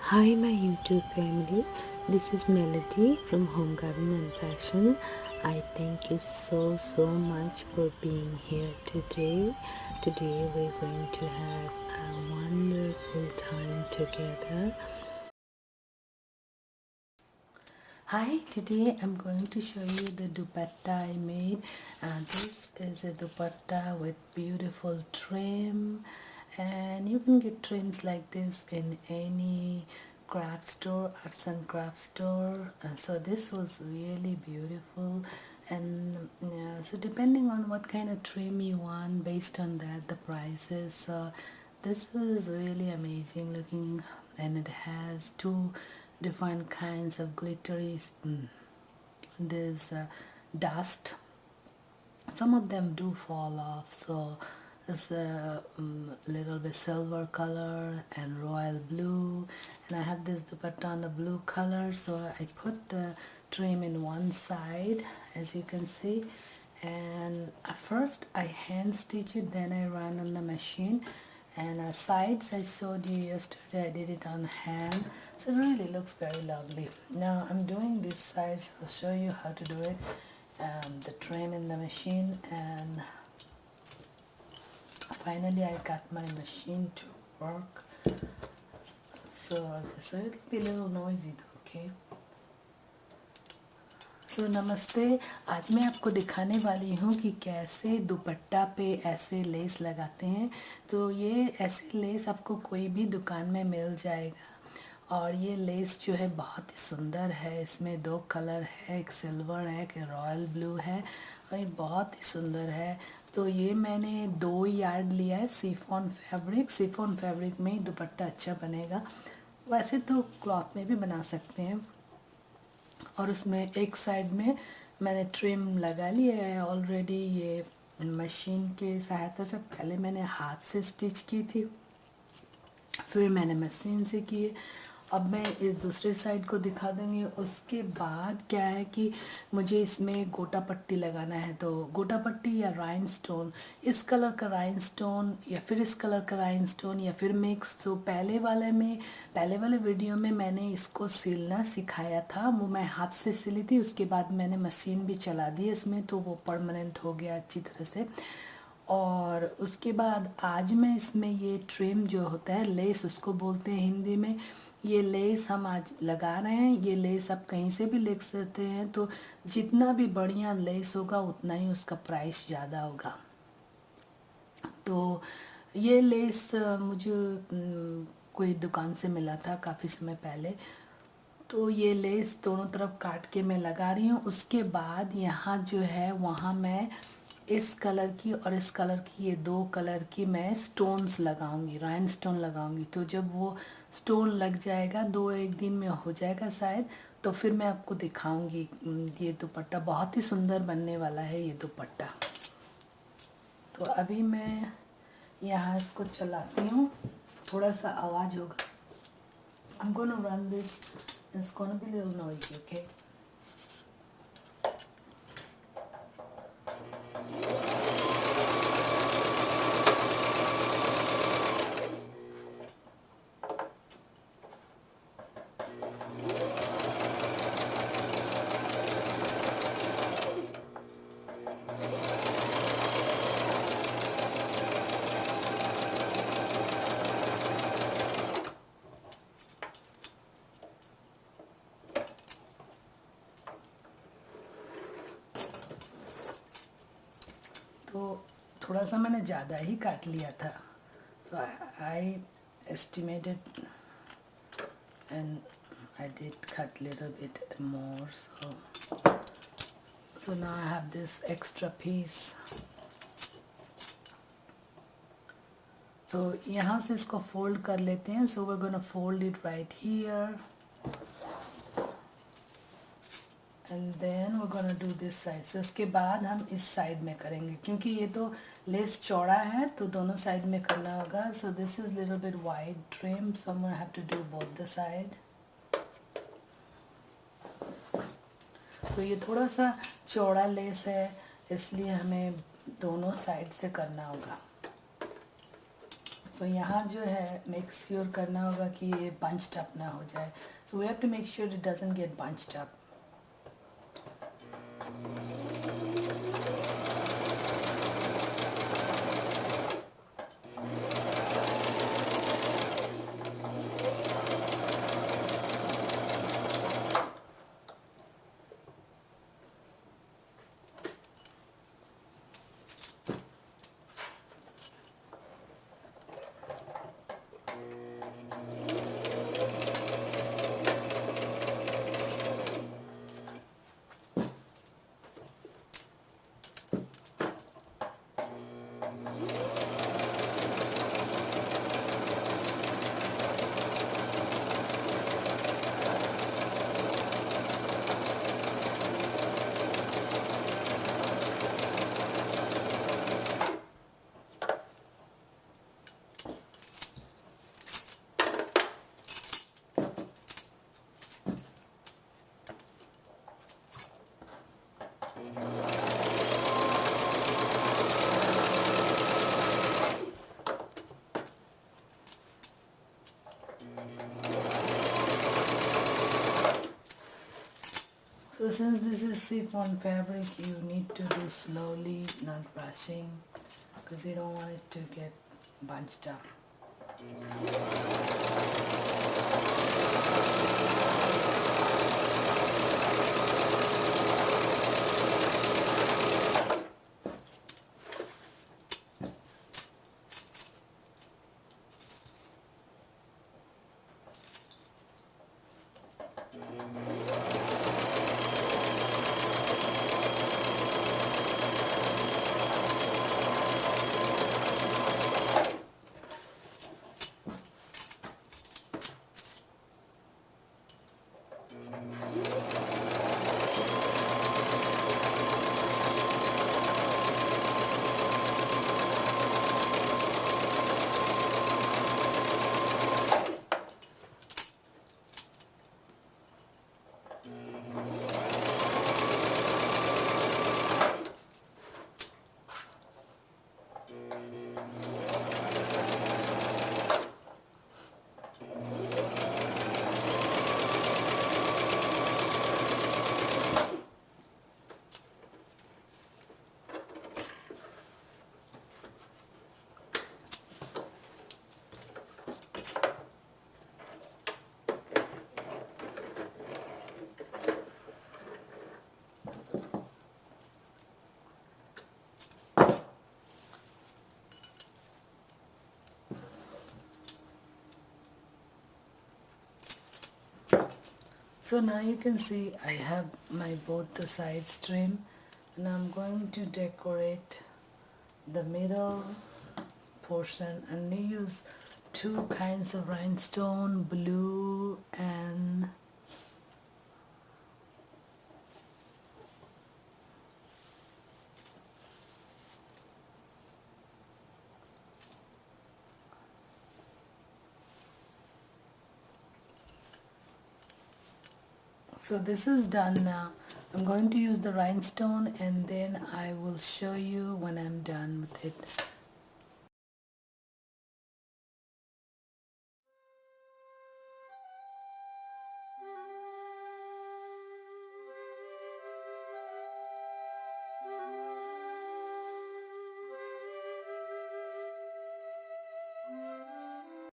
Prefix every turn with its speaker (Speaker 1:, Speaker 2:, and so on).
Speaker 1: Hi my YouTube family, this is Melody from Home Garden and Fashion. I thank you so much for being here today. Today we're going to have a wonderful time together. Hi, today I'm going to show you the dupatta I made. This is a dupatta with beautiful trim, and you can get trims like this in any craft store, arts and craft store. So this was really beautiful, and so depending on what kind of trim you want, based on that the prices. So this is really amazing looking, and it has two different kinds of glittery. There's dust. Some of them do fall off, so it's a little bit silver color and royal blue, and I have this dupatta on the blue color, so I put the trim in one side, as you can see. And at first I hand stitch it, then I run on the machine. And sides I showed you yesterday, I did it on hand, so it really looks very lovely. Now I'm doing this side, so I'll show you how to do it. The trim in the machine, and finally I got my machine to work. So it'll be a little noisy though, okay? सो नमस्ते। आज मैं आपको दिखाने वाली हूँ कि कैसे दुपट्टा पे ऐसे लेस लगाते हैं। तो ये ऐसे लेस आपको कोई भी दुकान में मिल जाएगा, और ये लेस जो है बहुत ही सुंदर है। इसमें दो कलर है, एक सिल्वर है, एक रॉयल ब्लू है, और ये बहुत ही सुंदर है। तो ये मैंने 2 यार्ड लिया है सिफॉन फैब्रिक। सिफॉन फैब्रिक में ही दुपट्टा अच्छा बनेगा, वैसे तो क्लॉथ में भी बना सकते हैं। और उसमें एक साइड में मैंने ट्रिम लगा लिया है ऑलरेडी। ये मशीन के सहायता से, पहले मैंने हाथ से स्टिच की थी, फिर मैंने मशीन से किए। अब मैं इस दूसरे साइड को दिखा दूँगी। उसके बाद क्या है कि मुझे इसमें गोटा पट्टी लगाना है, तो गोटा पट्टी या राइनस्टोन, इस कलर का राइनस्टोन या फिर इस कलर का राइनस्टोन या फिर मिक्स। तो पहले वाले वीडियो में मैंने इसको सिलना सिखाया था, वो मैं हाथ से सिली थी। उसके बाद मैंने मशीन भी चला दी इसमें, तो वो परमानेंट हो गया अच्छी तरह से। और उसके बाद आज मैं इसमें ये ट्रिम जो होता है, लेस उसको बोलते हैं हिंदी में, ये लेस हम आज लगा रहे हैं। ये लेस आप कहीं से भी ले सकते हैं, तो जितना भी बढ़िया लेस होगा उतना ही उसका प्राइस ज़्यादा होगा। तो ये लेस मुझे कोई दुकान से मिला था काफ़ी समय पहले। तो ये लेस दोनों तरफ काट के मैं लगा रही हूँ। उसके बाद यहाँ जो है वहाँ मैं इस कलर की और इस कलर की, ये दो कलर की मैं स्टोन्स लगाऊंगी, राइन स्टोन लगाऊंगी। तो जब वो स्टोन लग जाएगा, 2-1 दिन में हो जाएगा शायद, तो फिर मैं आपको दिखाऊंगी। ये दुपट्टा बहुत ही सुंदर बनने वाला है ये दुपट्टा। तो अभी मैं यहाँ इसको चलाती हूँ, थोड़ा सा आवाज़ होगा। I'm gonna run this. It's gonna be a little noisy, okay? तो थोड़ा सा मैंने ज़्यादा ही काट लिया था, so I estimated and I did cut little bit more, so now I have this extra piece. So यहाँ से इसको fold कर लेते हैं। So we're gonna fold it right here, and then we're gonna do this side. So इसके बाद हम इस साइड में करेंगे, क्योंकि ये तो लेस चौड़ा है तो दोनों साइड में करना होगा। So this is little bit wide trim, so I'm gonna have to do both the side. So ये थोड़ा सा चौड़ा लेस है, इसलिए हमें दोनों साइड से करना होगा। So यहाँ जो है make sure करना होगा कि ये bunched up ना हो जाए. So we have to make sure it doesn't get bunched up. So since this is chiffon fabric, you need to do slowly, not rushing, because you don't want it to get bunched up. So now you can see I have my both the sides trim, and I'm going to decorate the middle portion, and we use two kinds of rhinestone, blue and so this is done now. I'm going to use the rhinestone, and then I will show you when I'm done with it.